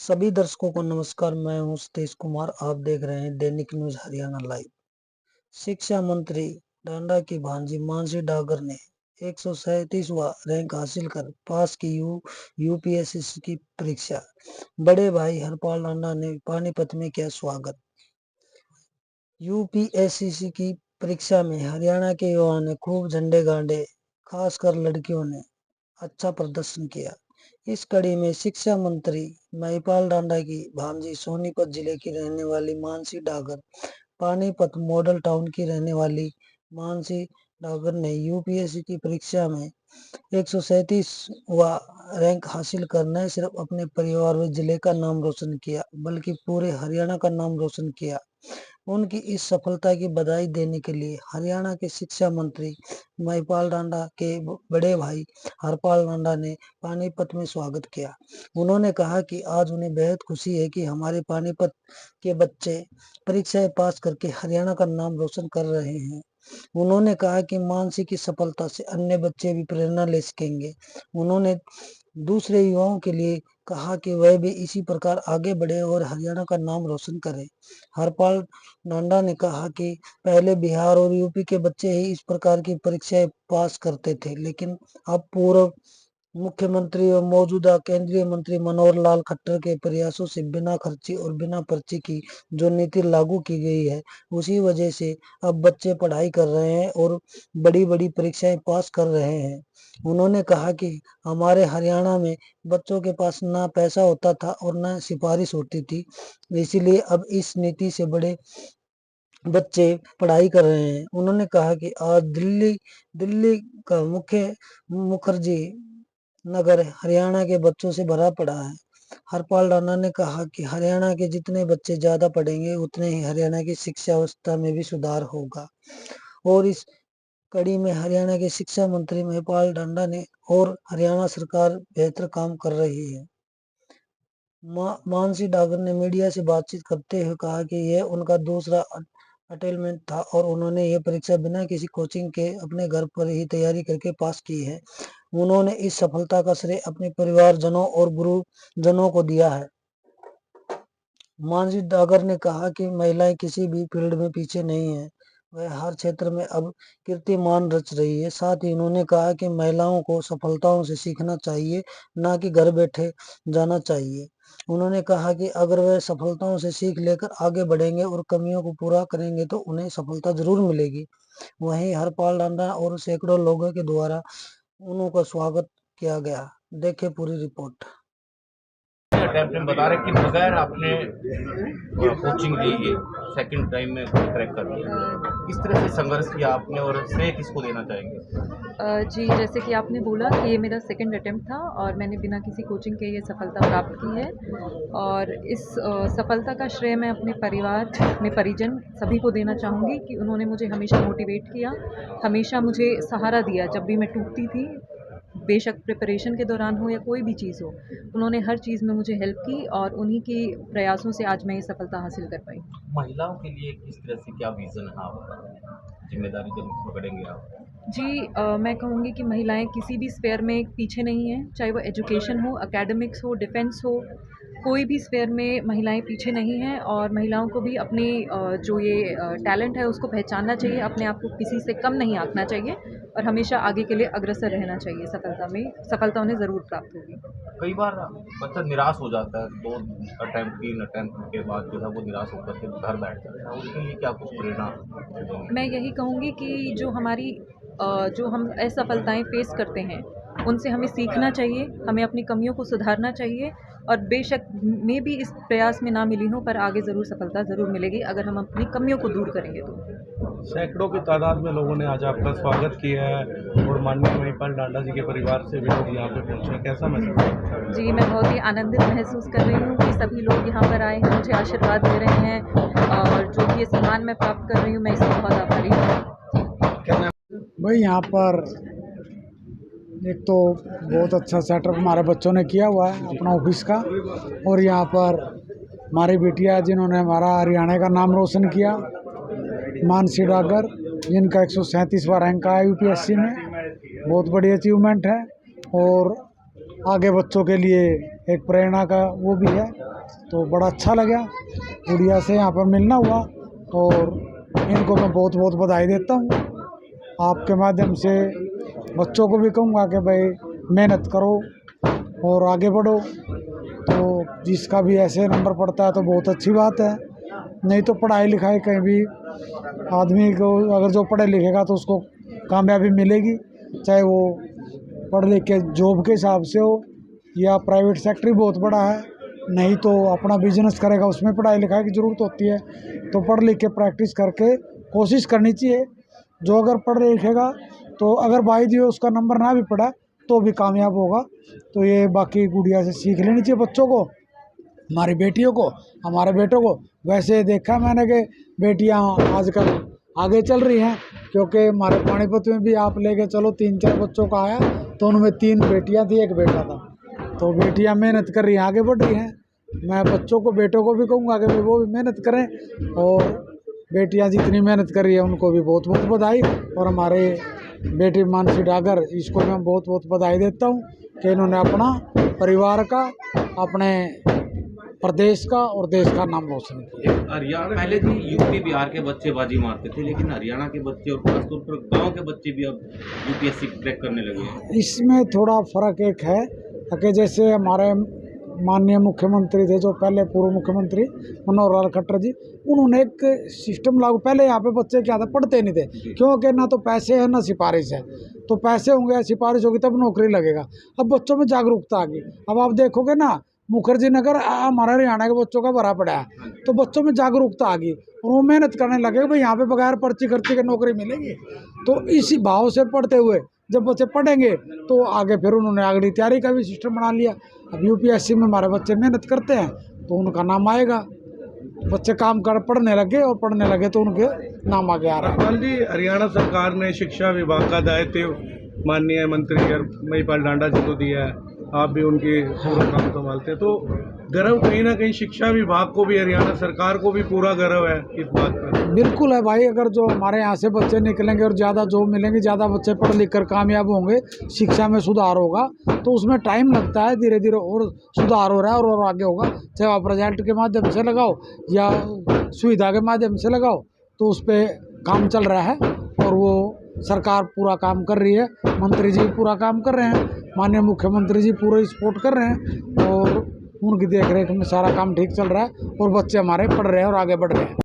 सभी दर्शकों को नमस्कार। मैं हूं सतीश कुमार। आप देख रहे हैं दैनिक न्यूज हरियाणा लाइव। शिक्षा मंत्री डांडा की भांजी मानसी डागर ने 137वां रैंक हासिल कर पास की यूपीएससी की परीक्षा। बड़े भाई हरपाल डांडा ने पानीपत में किया स्वागत। यूपीएससी की परीक्षा में हरियाणा के युवाओं ने खूब झंडे गाड़े, खासकर लड़कियों ने अच्छा प्रदर्शन किया। इस कड़ी में शिक्षा मंत्री महिपाल डांडा की भांजी सोनीपत जिले की रहने वाली मानसी डागर, पानीपत मॉडल टाउन की रहने वाली मानसी डागर ने यूपीएससी की परीक्षा में 137वां रैंक हासिल कर न सिर्फ अपने परिवार व जिले का नाम रोशन किया, बल्कि पूरे हरियाणा का नाम रोशन किया। उनकी इस सफलता की बधाई देने के लिए हरियाणा के शिक्षा मंत्री महिपाल डांडा के बड़े भाई हरपाल डांडा ने पानीपत में स्वागत किया। उन्होंने कहा कि आज उन्हें बेहद खुशी है कि हमारे पानीपत के बच्चे परीक्षाएं पास करके हरियाणा का नाम रोशन कर रहे हैं। उन्होंने कहा कि मानसी की सफलता से अन्य बच्चे भी प्रेरणा ले सकेंगे। उन्होंने दूसरे युवाओं के लिए कहा कि वह भी इसी प्रकार आगे बढ़े और हरियाणा का नाम रोशन करें। हरपाल डांडा ने कहा कि पहले बिहार और यूपी के बच्चे ही इस प्रकार की परीक्षाएं पास करते थे, लेकिन अब पूर्व मुख्यमंत्री और मौजूदा केंद्रीय मंत्री मनोहर लाल खट्टर के प्रयासों से बिना खर्ची और बिना पर्ची की जो नीति लागू की गई है, उसी वजह से अब बच्चे पढ़ाई कर रहे हैं और बड़ी बड़ी परीक्षाएं पास कर रहे हैं। उन्होंने कहा कि हमारे हरियाणा में बच्चों के पास ना पैसा होता था और ना सिफारिश होती थी, इसीलिए अब इस नीति से बड़े बच्चे पढ़ाई कर रहे हैं। उन्होंने कहा कि आज दिल्ली का मुखर्जी नगर हरियाणा के बच्चों से भरा पड़ा है। हरपाल राणा ने कहा कि हरियाणा के जितने बच्चे ज्यादा पढ़ेंगे, उतने ही हरियाणा की शिक्षा व्यवस्था में भी सुधार होगा। और इस कड़ी में हरियाणा के शिक्षा मंत्री महिपाल डांडा ने और हरियाणा सरकार बेहतर काम कर रही है। मानसी डागर ने मीडिया से बातचीत करते हुए कहा कि यह उनका दूसरा अटेम्प्ट था और उन्होंने यह परीक्षा बिना किसी कोचिंग के अपने घर पर ही तैयारी करके पास की है। उन्होंने इस सफलता का श्रेय अपने परिवारजनों और गुरुजनों को दिया है। मानसी डागर ने कहा कि महिलाएं किसी भी फील्ड में पीछे नहीं है, वह हर क्षेत्र में अब कीर्तिमान रच रही है। साथ ही उन्होंने कहा कि महिलाओं को सफलताओं से सीखना चाहिए, ना कि घर बैठे जाना चाहिए। उन्होंने कहा कि अगर वे सफलताओं से सीख लेकर आगे बढ़ेंगे और कमियों को पूरा करेंगे तो उन्हें सफलता जरूर मिलेगी। वहीं हरपाल डांडा और सैकड़ों लोगों के द्वारा उनका स्वागत किया गया। देखें पूरी रिपोर्ट। अटेम्प्ट में बता रहे कि बगैर आपने कोचिंग ली है सेकंड टाइम में क्रैक कर लिया। किस तरह से संघर्ष किया आपने और श्रेय किसको देना चाहेंगे? जी, जैसे कि आपने बोला कि ये मेरा सेकंड अटेम्प्ट था और मैंने बिना किसी कोचिंग के ये सफलता प्राप्त की है। और इस सफलता का श्रेय मैं अपने परिवार, अपने परिजन सभी को देना चाहूँगी कि उन्होंने मुझे हमेशा मोटिवेट किया, हमेशा मुझे सहारा दिया जब भी मैं टूटती थी। बेशक प्रिपरेशन के दौरान हो या कोई भी चीज़ हो, उन्होंने हर चीज़ में मुझे हेल्प की और उन्हीं के प्रयासों से आज मैं ये सफलता हासिल कर पाई। महिलाओं के लिए किस तरह से क्या विजन है आपका, जिम्मेदारी जब पकड़ेंगे आप? जी, मैं कहूँगी कि महिलाएं किसी भी स्फेयर में पीछे नहीं हैं, चाहे वो एजुकेशन हो, एकेडमिक्स हो, डिफेंस हो, कोई भी स्फेयर में महिलाएं पीछे नहीं हैं। और महिलाओं को भी अपनी जो ये टैलेंट है उसको पहचानना चाहिए, अपने आप को किसी से कम नहीं आंकना चाहिए और हमेशा आगे के लिए अग्रसर रहना चाहिए। सफलता उन्हें ज़रूर प्राप्त होगी। कई बार बच्चा निराश हो जाता है, 2 अटेम्प्ट 3 अटेम्प्ट के बाद जो है वो निराश होकर के घर बैठ जाता है, उनके लिए क्या कुछ प्रेरणा मैं देंगे? यही कहूँगी कि जो हम असफलताएँ फेस करते हैं, उनसे हमें सीखना चाहिए, हमें अपनी कमियों को सुधारना चाहिए और बेशक मैं भी इस प्रयास में ना मिली हूँ, पर आगे ज़रूर सफलता ज़रूर मिलेगी अगर हम अपनी कमियों को दूर करेंगे तो। सैकड़ों की तादाद में लोगों ने आज आपका स्वागत किया है और माननीय महिपाल डांडा जी के परिवार से भी लोग यहाँ पे पहुँचे हैं। कैसा महसूस होता है? जी, मैं बहुत ही आनंदित महसूस कर रही हूँ कि सभी लोग यहाँ पर आए हैं, मुझे आशीर्वाद दे रहे हैं और जो भी ये सम्मान मैं प्राप्त कर रही हूँ, मैं इससे बहुत आभारी हूँ। भाई यहाँ पर एक तो बहुत अच्छा सेटअप हमारे बच्चों ने किया हुआ है अपना ऑफिस का, और यहाँ पर हमारी बेटियाँ जिन्होंने हमारा हरियाणा का नाम रोशन किया, मानसी डागर जिनका 137वां रैंक आया यूपीएससी में, बहुत बड़ी अचीवमेंट है। और आगे बच्चों के लिए एक प्रेरणा का वो भी है। तो बड़ा अच्छा लगा गुड़िया से यहाँ पर मिलना हुआ और इनको मैं बहुत बहुत बधाई देता हूँ। आपके माध्यम से बच्चों को भी कहूँगा कि भाई मेहनत करो और आगे बढ़ो। तो जिसका भी ऐसे नंबर पड़ता है तो बहुत अच्छी बात है, नहीं तो पढ़ाई लिखाई कहीं भी आदमी को अगर जो पढ़े लिखेगा तो उसको कामयाबी मिलेगी, चाहे वो पढ़ लिख के जॉब के हिसाब से हो या प्राइवेट सेक्टर बहुत बड़ा है, नहीं तो अपना बिजनेस करेगा उसमें पढ़ाई लिखाई की ज़रूरत होती है। तो पढ़ लिख के प्रैक्टिस करके कोशिश करनी चाहिए। जो अगर पढ़ लिखेगा तो अगर भाई जी उसका नंबर ना भी पड़ा तो भी कामयाब होगा। तो ये बाकी गुड़िया से सीख लेनी चाहिए बच्चों को, हमारी बेटियों को, हमारे बेटों को। वैसे देखा मैंने कि बेटियां आजकल आगे चल रही हैं, क्योंकि हमारे पानीपत में भी आप लेके चलो 3-4 बच्चों का आया तो उनमें 3 बेटियां थी, 1 बेटा था। तो बेटियां मेहनत कर रही हैं, आगे बढ़ रही हैं। मैं बच्चों को, बेटों को भी कहूँगा कि वो भी मेहनत करें, और बेटियां जितनी मेहनत कर रही है उनको भी बहुत बहुत बधाई। और हमारे बेटी मानसी डागर, इसको मैं बहुत बहुत बधाई देता हूँ कि इन्होंने अपना परिवार का, अपने प्रदेश का और देश का नाम रोशन किया। हरियाणा पहले भी यूपी बिहार के बच्चे बाजी मारते थे, लेकिन हरियाणा के बच्चे और खासतौर पर गांव के बच्चे भी अब यूपीएससी क्रैक करने लगे हैं। इसमें थोड़ा फ़र्क एक है कि जैसे हमारे माननीय मुख्यमंत्री थे, जो पहले पूर्व मुख्यमंत्री मनोहर लाल खट्टर जी, उन्होंने एक सिस्टम लागू। पहले यहाँ पे बच्चे क्या था, पढ़ते नहीं थे, क्योंकि ना तो पैसे है ना सिफारिश है। तो पैसे होंगे, सिफारिश होगी तब नौकरी लगेगा। अब बच्चों में जागरूकता आ गई। अब आप देखोगे ना, मुखर्जी नगर हमारे हरियाणा के बच्चों का भरा पड़ा है, तो बच्चों में जागरूकता आ गई और वो मेहनत करने लगे भाई यहाँ पे बगैर पर्ची खर्ची के नौकरी मिलेगी। तो इसी भाव से पढ़ते हुए जब बच्चे पढ़ेंगे तो आगे फिर उन्होंने अगली तैयारी का भी सिस्टम बना लिया। अब यूपीएससी में हमारे बच्चे मेहनत करते हैं तो उनका नाम आएगा। बच्चे काम कर पढ़ने लगे और पढ़ने लगे तो उनके नाम आगे आ रहा है। राजपाल जी, हरियाणा सरकार ने शिक्षा विभाग का दायित्व माननीय मंत्री महिपाल डांडा जी को दिया है, आप भी उनके पूरा काम संभालते हैं, तो गर्व कहीं ना कहीं शिक्षा विभाग को भी, हरियाणा सरकार को भी पूरा गर्व है इस बात पर। बिल्कुल है भाई, अगर जो हमारे यहाँ से बच्चे निकलेंगे और ज़्यादा जॉब मिलेंगी, ज़्यादा बच्चे पढ़ लिख कर कामयाब होंगे, शिक्षा में सुधार होगा, तो उसमें टाइम लगता है, धीरे धीरे और सुधार हो रहा है और आगे होगा। चाहे आप रिजल्ट के माध्यम से लगाओ या सुविधा के माध्यम से लगाओ, तो उस पर काम चल रहा है और वो सरकार पूरा काम कर रही है। मंत्री जी पूरा काम कर रहे हैं, माननीय मुख्यमंत्री जी पूरा सपोर्ट कर रहे हैं और उनकी देखरेख में सारा काम ठीक चल रहा है और बच्चे हमारे पढ़ रहे हैं और आगे बढ़ रहे हैं।